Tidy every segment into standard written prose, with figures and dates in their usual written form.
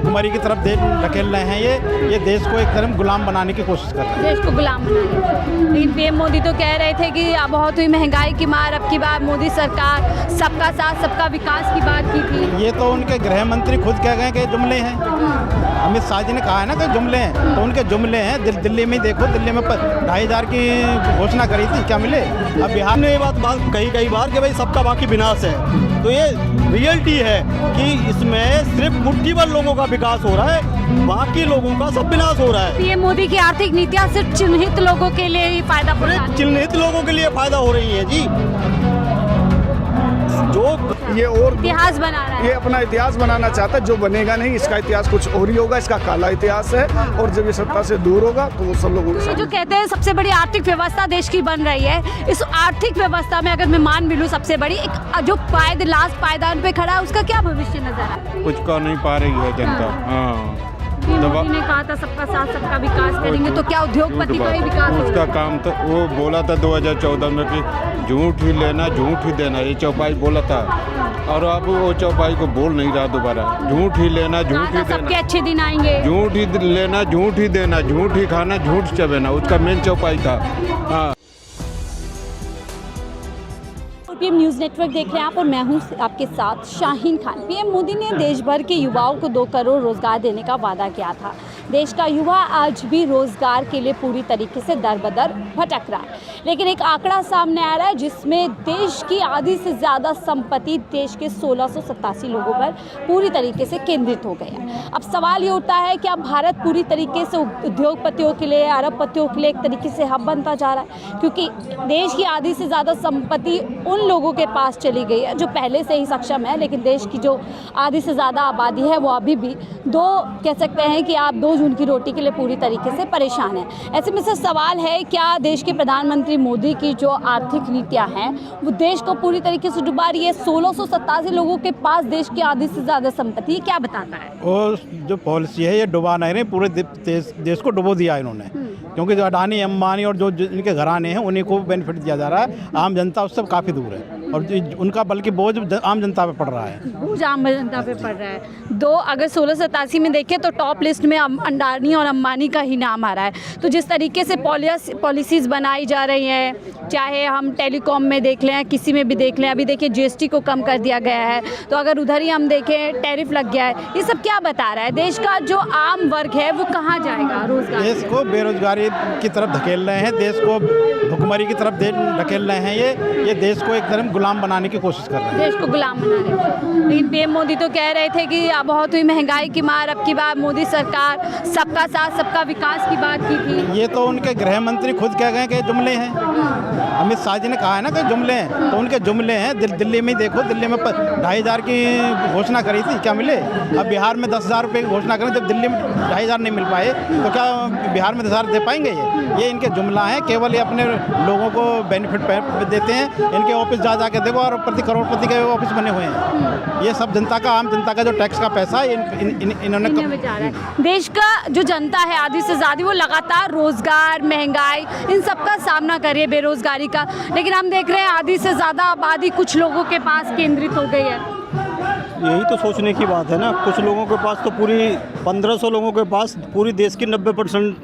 भुखमरी की तरफ ढकेल रहे हैं। ये देश को एक तरफ गुलाम बनाने की कोशिश कर रहे हैं। देश को गुलाम बनाने। लेकिन पीएम मोदी तो कह रहे थे कि बहुत हुई महंगाई की मार, अब की बार मोदी सरकार सबका साथ सबका विकास की बात की थी। ये तो उनके गृह मंत्री खुद कह गए कि जुमले हैं। अमित शाह जी ने कहा है ना कि जुमले हैं, तो उनके जुमले हैं। दिल्ली में देखो, दिल्ली में 2,500 की घोषणा करी थी, क्या मिले? अब बिहार ने ये बात कही कई बार कि भाई सबका बाकी विनाश है, तो ये रियलिटी है कि इसमें सिर्फ मुट्ठी भर लोगों का विकास हो रहा है, बाकी लोगों का सब विनाश हो रहा है। पीएम मोदी की आर्थिक नीतियाँ सिर्फ चिन्हित लोगों के लिए ही फायदा पहुंचा, चिन्हित लोगों के लिए फायदा हो रही है जी। जो ये और इतिहास बना रहा ये है। अपना इतिहास बनाना चाहता है, जो बनेगा नहीं। इसका इतिहास कुछ और ही होगा, इसका काला इतिहास है। और जब ये सत्ता से दूर होगा तो वो सब लोगों के ये साथ जो कहते हैं सबसे बड़ी आर्थिक व्यवस्था देश की बन रही है, इस आर्थिक व्यवस्था में अगर मैं मान मिलूं सबसे बड़ी एक जो लास्ट पायदान पे खड़ा है, उसका क्या भविष्य नजर है? कुछ कर नहीं पा रही है जनता। हाँ, मोदी ने कहा था सबका साथ सबका विकास करेंगे, तो क्या उद्योगपति का ही विकास होगा? उसका काम तो वो बोला था 2014 में कि झूठ ही लेना झूठ ही देना, ये चौपाई बोला था, और अब वो चौपाई को बोल नहीं रहा दोबारा। झूठ ही लेना झूठ ही सबके देना, अच्छे दिन आएंगे, झूठ ही लेना झूठ ही देना, झूठ ही खाना झूठ चबेना, उसका मेन चौपाई था। हाँ, पीएम न्यूज़ नेटवर्क देख रहे हैं आप और मैं हूं आपके साथ शाहीन खान। पीएम मोदी ने देश भर के युवाओं को 2 करोड़ रोजगार देने का वादा किया था। देश का युवा आज भी रोजगार के लिए पूरी तरीके से दर-बदर भटक रहा है, लेकिन एक आंकड़ा सामने आ रहा है जिसमें देश की आधी से ज़्यादा संपत्ति देश के 1687 लोगों पर पूरी तरीके से केंद्रित हो गई है। अब सवाल ये उठता है कि अब भारत पूरी तरीके से उद्योगपतियों के लिए, अरबपतियों के लिए एक तरीके से हब बनता जा रहा है, क्योंकि देश की आधी से ज़्यादा संपत्ति उन लोगों के पास चली गई है जो पहले से ही सक्षम है, लेकिन देश की जो आधी से ज़्यादा आबादी है वो अभी भी कह सकते हैं कि आप 2 जून की रोटी के लिए पूरी तरीके से परेशान है। ऐसे में से सवाल है, क्या देश के प्रधानमंत्री मोदी की जो आर्थिक नीतियां हैं वो देश को पूरी तरीके से डुबा रही है? 1687 लोगों के पास देश की आधी से ज़्यादा संपत्ति है, क्या बताता है? और जो पॉलिसी है ये डुबा नहीं रही, पूरे देश को डुबो दिया इन्होंने। क्योंकि जो अडानी अंबानी और जो इनके घराने हैं उन्हीं को बेनिफिट दिया जा रहा है। आम जनता उससे काफ़ी दूर है, और उनका बल्कि बोझ आम जनता पे पड़ रहा है। बोझ आम जनता पे पड़ रहा है। अगर 1687 में देखें तो टॉप लिस्ट में अडानी और अंबानी का ही नाम आ रहा है। तो जिस तरीके से पॉलिसीज़ बनाई जा रही हैं, चाहे हम टेलीकॉम में देख लें, किसी में भी देख लें, अभी देखिए जीएसटी को कम कर दिया गया है, तो अगर उधर ही हम देखें टैरिफ लग गया है, ये सब क्या बता रहा है? देश का जो आम वर्ग है वो कहाँ जाएगा रोजगार? देश को बेरोजगारी की तरफ धकेल रहे हैं, देश को भुखमरी की तरफ ढकेल रहे हैं। ये देश को एक तरफ गुलाम बनाने की कोशिश कर रहे हैं। देश को गुलाम बना रहे हैं। लेकिन पीएम मोदी तो कह रहे थे कि बहुत हुई महंगाई की मार, अब की बार मोदी सरकार सबका साथ सबका विकास की बात की थी। ये तो उनके गृह मंत्री खुद कह गए कि जुमले हैं। अमित शाह जी ने कहा है ना कि जुमले हैं, तो उनके जुमले हैं। दिल्ली में देखो, दिल्ली में 2,500 की घोषणा करी थी, क्या मिले? अब बिहार में 10,000 रुपये की घोषणा करें, जब दिल्ली में 2,500 नहीं मिल पाए तो क्या बिहार में 10,000 दे पाएंगे? ये इनके जुमला है, केवल ये अपने लोगों को बेनिफिट देते हैं। इनके ऑफिस जा के देखो, और करोड़पति के ऑफिस बने हुए हैं। ये सब जनता का, आम जनता का जो टैक्स का पैसा है इन्होंने देश का जो जनता है आधी से ज़्यादा, वो लगातार रोजगार, महंगाई, इन सब का सामना कर रही है, बेरोजगारी का। लेकिन हम देख रहे हैं आधी से ज़्यादा आबादी कुछ लोगों के पास केंद्रित हो गई है। यही तो सोचने की बात है ना। कुछ लोगों के पास तो पूरी 1500 लोगों के पास पूरी देश की 90%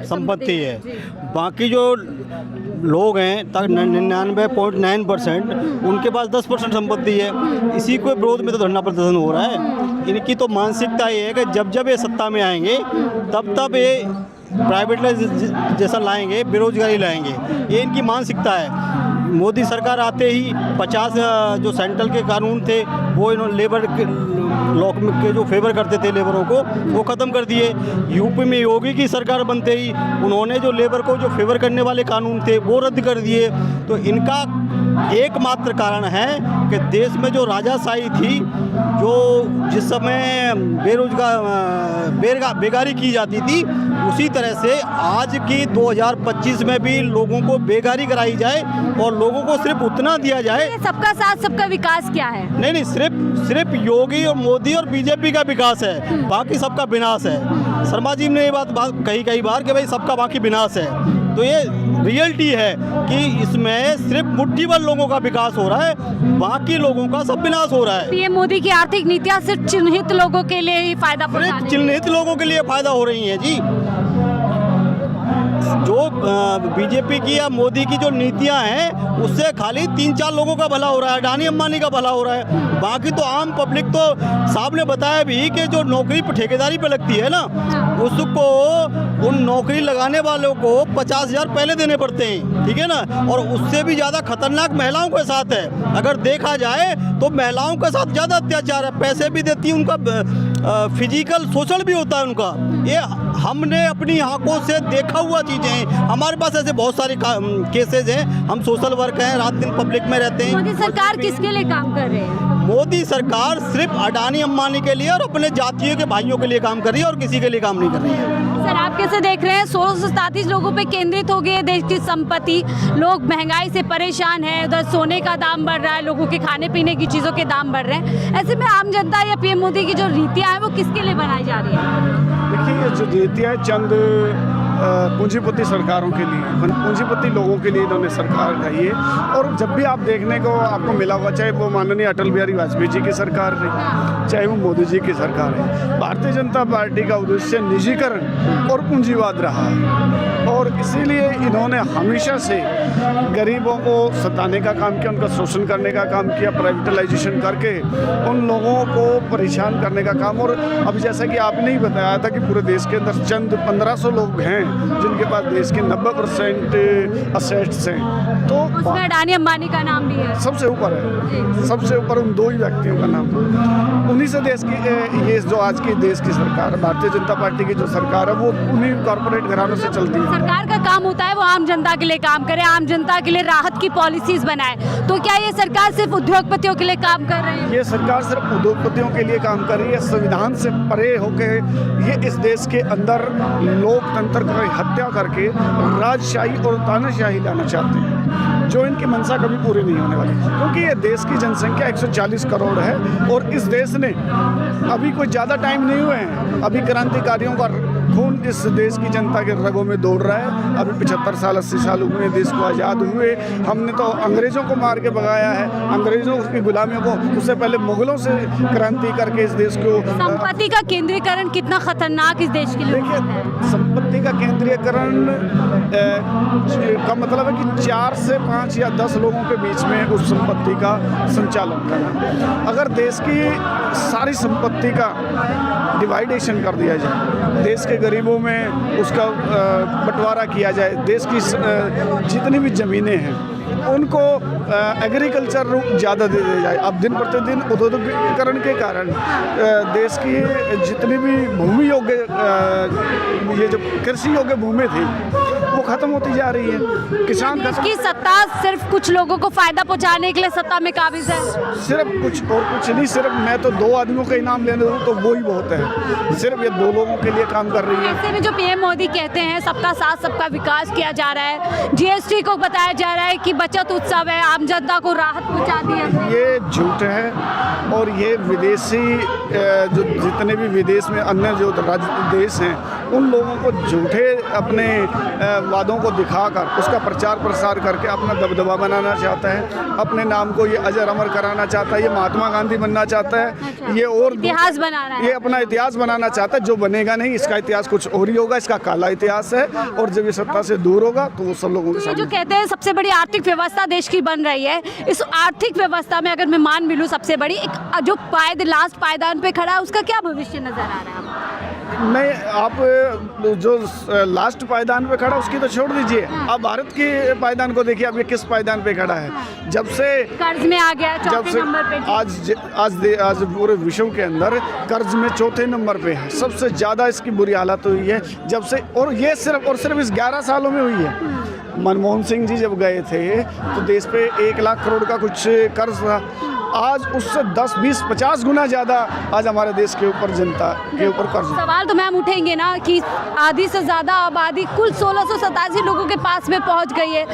संपत्ति है। बाकी जो लोग हैं 99.9%, उनके पास 10% संपत्ति है। इसी को विरोध में तो धरना प्रदर्शन हो रहा है। इनकी तो मानसिकता ये है कि जब ये सत्ता में आएंगे तब ये प्राइवेटाइजेशन लाएंगे, बेरोजगारी लाएंगे, ये इनकी मानसिकता है। मोदी सरकार आते ही 50 जो सेंट्रल के कानून थे वो इन्होंने लेबर के लॉ के जो फेवर करते थे लेबरों को, वो ख़त्म कर दिए। यूपी में योगी की सरकार बनते ही उन्होंने जो लेबर को जो फेवर करने वाले कानून थे वो रद्द कर दिए। तो इनका एकमात्र कारण है कि देश में जो राजाशाही थी, जो जिस समय बेगारी की जाती थी, उसी तरह से आज की 2025 में भी लोगों को बेगारी कराई जाए और लोगों को सिर्फ उतना दिया जाए। सबका साथ सबका विकास क्या है? नहीं, सिर्फ योगी और मोदी और बीजेपी का विकास है, बाकी सबका विनाश है। शर्मा जी ने ये बात कही कई बार कि भाई सबका बाकी विनाश है, तो ये रियलिटी है कि इसमें सिर्फ मुट्ठी भर लोगों का विकास हो रहा है, बाकी लोगों का सब विनाश हो रहा है। पीएम मोदी की आर्थिक नीतियां सिर्फ चिन्हित लोगों के लिए ही फायदा सिर्फ पहुंचाने चिन्हित लोगों के लिए फायदा हो रही है जी। जो बीजेपी की या मोदी की जो नीतियां हैं उससे खाली 3-4 लोगों का भला हो रहा है, अडानी अंबानी का भला हो रहा है। बाकी तो आम पब्लिक तो साहब ने बताया भी कि जो नौकरी पर ठेकेदारी पे लगती है ना, उसको उन नौकरी लगाने वालों को 50,000 पहले देने पड़ते हैं, ठीक है ना। और उससे भी ज़्यादा खतरनाक महिलाओं के साथ है। अगर देखा जाए तो महिलाओं के साथ ज़्यादा अत्याचार है, पैसे भी देती है, उनका फिजिकल शोषण भी होता है उनका। ये हमने अपनी आंखों से देखा हुआ चीज़ें हैं। हमारे पास ऐसे बहुत सारे केसेज हैं। हम सोशल वर्क हैं, रात दिन पब्लिक में रहते हैं। मोदी सरकार किसके लिए काम कर रही है? मोदी सरकार सिर्फ अडानी अंबानी के लिए और अपने जातियों के भाइयों के लिए काम कर रही है और किसी के लिए काम नहीं कर रही है। सर आप कैसे देख रहे हैं 1637 लोगों पे केंद्रित हो गई है देश की संपत्ति, लोग महंगाई से परेशान हैं, उधर सोने का दाम बढ़ रहा है, लोगों के खाने पीने की चीज़ों के दाम बढ़ रहे हैं। ऐसे में आम जनता या पीएम मोदी की जो नीतियाँ हैं वो किसके लिए बनाई जा रही है? देखिए, ये जो नीतियाँ चंद पूंजीपति सरकारों के लिए, पूंजीपति लोगों के लिए इन्होंने सरकार लाई है। और जब भी आप देखने को आपको मिला हुआ, चाहे वो माननीय अटल बिहारी वाजपेयी जी की सरकार रही, चाहे वो मोदी जी की सरकार है, भारतीय जनता पार्टी का उद्देश्य निजीकरण और पूंजीवाद रहा है। और इसीलिए इन्होंने हमेशा से गरीबों को सताने का काम किया, उनका शोषण करने का काम किया, प्राइवेटाइजेशन करके उन लोगों को परेशान करने का काम। और अब जैसा कि आपने ही बताया था कि पूरे देश के अंदर चंद 1500 लोग हैं जिनके पास देश के 90% असेट्स हैं। तो उसमें अडानी अंबानी का नाम भी है, सबसे ऊपर है, सबसे ऊपर उन 2 ही व्यक्तियों का नाम। उन्हीं से देश की ये जो आज की देश की सरकार, भारतीय जनता पार्टी की जो सरकार है, वो उन्हीं कॉर्पोरेट घरानों से चलती है। सरकार का काम होता है वो आम जनता के लिए काम करे, आम जनता के लिए राहत की पॉलिसीज बनाए। तो क्या ये सरकार सिर्फ उद्योगपतियों के लिए काम कर रही है? ये सरकार सिर्फ उद्योगपतियों के लिए काम कर रही है। संविधान से परे होकर ये इस देश के अंदर लोकतंत्र की हत्या करके राजशाही और तानाशाही लाना चाहते हैं, जो इनकी मंशा कभी पूरी नहीं होने वाली। क्योंकि ये देश की जनसंख्या 140 करोड़ है और इस देश ने अभी कोई ज़्यादा टाइम नहीं हुए हैं, अभी क्रांतिकारियों का खून इस देश की जनता के रगों में दौड़ रहा है। अभी 75 साल 80 साल हुए देश को आज़ाद हुए। हमने तो अंग्रेज़ों को मार के भगाया है, अंग्रेज़ों की गुलामियों को, उससे पहले मुगलों से क्रांति करके इस देश को। संपत्ति का केंद्रीकरण कितना खतरनाक इस देश के लिए? देखिए, संपत्ति का केंद्रीकरण का मतलब है कि 4 से 5 या 10 लोगों के बीच में उस संपत्ति का संचालन करना। अगर देश की सारी संपत्ति का डिवाइडेशन कर दिया जाए, देश के गरीबों में उसका बंटवारा किया जाए, देश की जितनी भी ज़मीनें हैं उनको एग्रीकल्चर ज़्यादा दे दिया जाए। अब दिन प्रतिदिन औद्योगिकरण के कारण देश की जितनी भी भूमि योग्य ये जो कृषि योग्य भूमि थी वो ख़त्म होती जा रही है। किसान की सत्ता सिर्फ कुछ लोगों को फायदा पहुंचाने के लिए सत्ता में काबिज है। सिर्फ कुछ और कुछ नहीं, सिर्फ मैं तो 2 आदमियों का इनाम लेने दूँ तो वो ही बहुत है। सिर्फ ये 2 लोगों के लिए काम कर रही है। ऐसे में जो पीएम मोदी कहते हैं सबका साथ सबका विकास किया जा रहा है, जीएसटी को बताया जा रहा है कि बचत उत्सव है, आम जनता को राहत पहुंचा दी है, ये झूठ है। और ये विदेशी जो जितने भी विदेश में अन्य जो देश हैं उन लोगों को झूठे अपने वादों को दिखाकर उसका प्रचार प्रसार करके अपना दबदबा बनाना चाहता है, अपने नाम को ये अजर अमर कराना चाहता है, ये महात्मा गांधी बनना चाहता है, ये और इतिहास बना रहा है, ये अपना इतिहास बनाना चाहता है जो बनेगा नहीं। इसका इतिहास कुछ और ही होगा, इसका काला इतिहास है। और जब ये सत्ता से दूर होगा तो वो सब लोगों के सामने। जो कहते हैं सबसे बड़ी आर्थिक व्यवस्था देश की बन रही है, इस आर्थिक व्यवस्था में अगर मैं मान मिलूँ सबसे बड़ी एक जो लास्ट पायदान पे खड़ा है उसका क्या भविष्य नजर आ रहा है? नहीं, आप जो लास्ट पायदान पे खड़ा उसकी तो छोड़ दीजिए, अब भारत के पायदान को देखिए, अब ये किस पायदान पे खड़ा है। जब से कर्ज में आ गया, जब से आज पूरे विश्व के अंदर कर्ज में 4थे नंबर पे है। सबसे ज़्यादा इसकी बुरी हालत हुई है जब से, और ये सिर्फ और सिर्फ इस 11 सालों में हुई है। मनमोहन सिंह जी जब गए थे तो देश पे 1 लाख करोड़ का कुछ कर्ज था। आज उससे 10, 20, 50 गुना ज़्यादा आज हमारे देश के ऊपर जनता के ऊपर कर्ज है। सवाल तो मैम उठेंगे ना कि आधी से ज़्यादा आबादी कुल 1687 लोगों के पास में पहुंच गई है,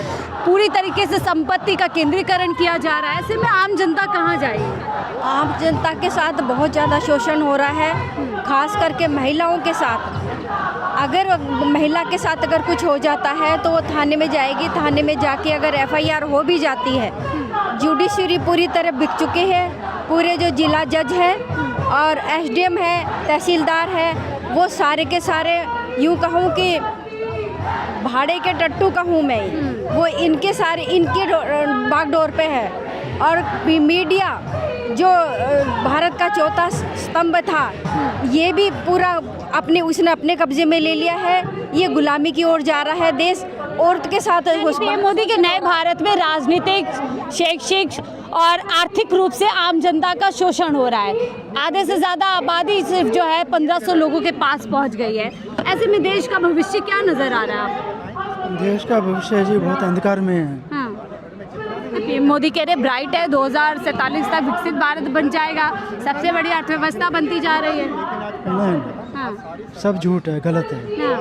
पूरी तरीके से संपत्ति का केंद्रीकरण किया जा रहा है, ऐसे में आम जनता कहाँ जाएगी? आम जनता के साथ बहुत ज़्यादा शोषण हो रहा है, खास करके महिलाओं के साथ। अगर महिला के साथ अगर कुछ हो जाता है तो वो थाने में जाएगी, थाने में जाके अगर FIR हो भी जाती है, जुडिशरी पूरी तरह बिक चुके हैं। पूरे जो जिला जज है और SDM है, तहसीलदार है, वो सारे के सारे यूँ कहूँ कि भाड़े के टट्टू कहूँ मैं, वो इनके बागडोर पे है। और मीडिया जो भारत का चौथा स्तंभ था, ये भी पूरा उसने अपने कब्जे में ले लिया है। ये गुलामी की ओर जा रहा है देश। औरत के साथ पीएम मोदी के नए भारत में राजनीतिक, शैक्षिक और आर्थिक रूप से आम जनता का शोषण हो रहा है। आधे से ज़्यादा आबादी सिर्फ जो है 1500 लोगों के पास पहुंच गई है। ऐसे में देश का भविष्य क्या नज़र आ रहा है आपको? देश का भविष्य जी बहुत अंधकार में है। हाँ। पीएम मोदी कह रहे ब्राइट है, 2047 तक विकसित भारत बन जाएगा, सबसे बड़ी अर्थव्यवस्था बनती जा रही है। नहीं, हाँ। सब झूठ है, गलत है। हाँ।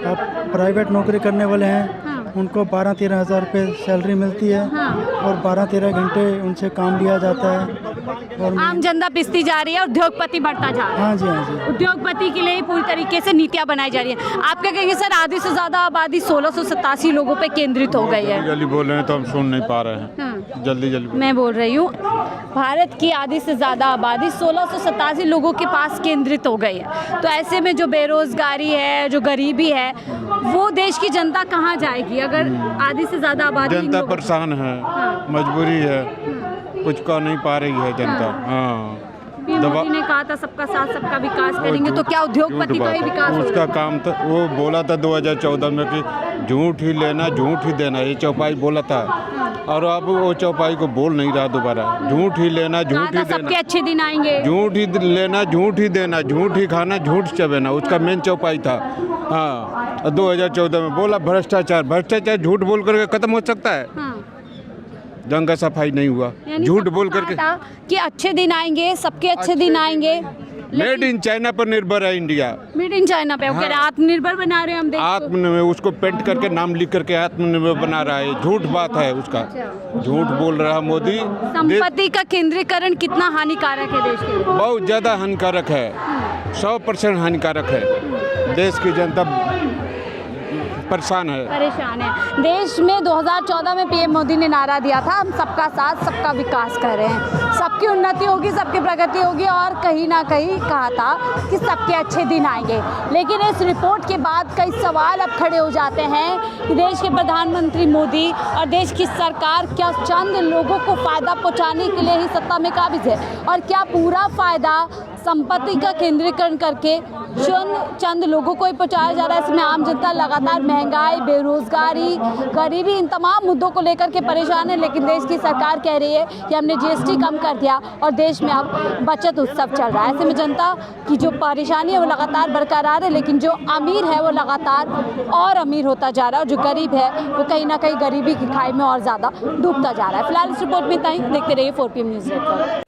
अब प्राइवेट नौकरी करने वाले हैं, उनको 12-13 हज़ार रुपये सैलरी मिलती है और 12-13 घंटे उनसे काम लिया जाता है। और आम जनता पिसती जा रही है, उद्योगपति बढ़ता जा रहा है। हाँ जी, हाँ जी। उद्योगपति के लिए पूरी तरीके से नीतियां बनाई जा रही है। आप क्या कहेंगे सर, आधी से ज़्यादा आबादी 1687 लोगों पे केंद्रित हो गई है? जल्दी बोल रहे हैं तो हम सुन नहीं पा रहे हैं। जल्दी मैं बोल रही हूँ, भारत की आधी से ज़्यादा आबादी 1687 लोगों के पास केंद्रित हो गई है। तो ऐसे में जो बेरोजगारी है, जो गरीबी है, वो देश की जनता कहाँ जाएगी अगर आधी से ज़्यादा आबादी? जनता परेशान है, मजबूरी है, कुछ कर नहीं पा रही है जनता। हाँ, मोदी ने कहा था सबका साथ सबका विकास करेंगे, तो क्या उद्योगपति का ही विकास होगा? उसका काम था, वो बोला था 2014 में कि झूठ ही लेना झूठ ही देना, ये चौपाई बोला था। और अब वो चौपाई को बोल नहीं रहा दोबारा। झूठ ही लेना झूठ ही देना, सबके अच्छे दिन आएंगे, झूठ ही लेना झूठ ही देना, झूठ ही खाना झूठ चबेना, उसका मेन चौपाई था। हाँ, 2014 में बोला भ्रष्टाचार झूठ बोल करके खत्म हो सकता है। जंग का सफाई नहीं हुआ, झूठ बोल करके। कि अच्छे दिन आएंगे, सबके अच्छे दिन आएंगे। मेड इन चाइना पर निर्भर है इंडिया। मेड इन चाइना पे आत्मनिर्भर बना रहे हैं हम देश को। आत्मनिर्भर, उसको पेंट करके नाम लिख करके आत्मनिर्भर बना रहा है। झूठ बात है उसका, झूठ बोल रहा मोदी। संपत्ति का केंद्रीकरण कितना हानिकारक है देश के लिए? बहुत ज़्यादा हानिकारक है, 100% हानिकारक है। देश की जनता परेशान है। देश में 2014 में पीएम मोदी ने नारा दिया था, हम सबका साथ सबका विकास कर रहे हैं, सबकी उन्नति होगी, सबकी प्रगति होगी, और कहीं ना कहीं कहा था कि सबके अच्छे दिन आएंगे। लेकिन इस रिपोर्ट के बाद कई सवाल अब खड़े हो जाते हैं कि देश के प्रधानमंत्री मोदी और देश की सरकार क्या चंद लोगों को फ़ायदा पहुँचाने के लिए ही सत्ता में काबिज है, और क्या पूरा फ़ायदा संपत्ति का केंद्रीकरण करके चंद लोगों को ही पहुँचाया जा रहा है? इसमें आम जनता लगातार महंगाई, बेरोजगारी, गरीबी, इन तमाम मुद्दों को लेकर के परेशान है। लेकिन देश की सरकार कह रही है कि हमने GST कम कर दिया और देश में अब बचत उत्सव चल रहा है। ऐसे में जनता की जो परेशानी है वो लगातार बरकरार है, लेकिन जो अमीर है वो लगातार और अमीर होता जा रहा है, और जो गरीब है वो कहीं ना कहीं गरीबी की खाई में और ज़्यादा डूबता जा रहा है। फिलहाल इस रिपोर्ट में इतना ही। देखते रहिए 4PM न्यूज़ नेटवर्क।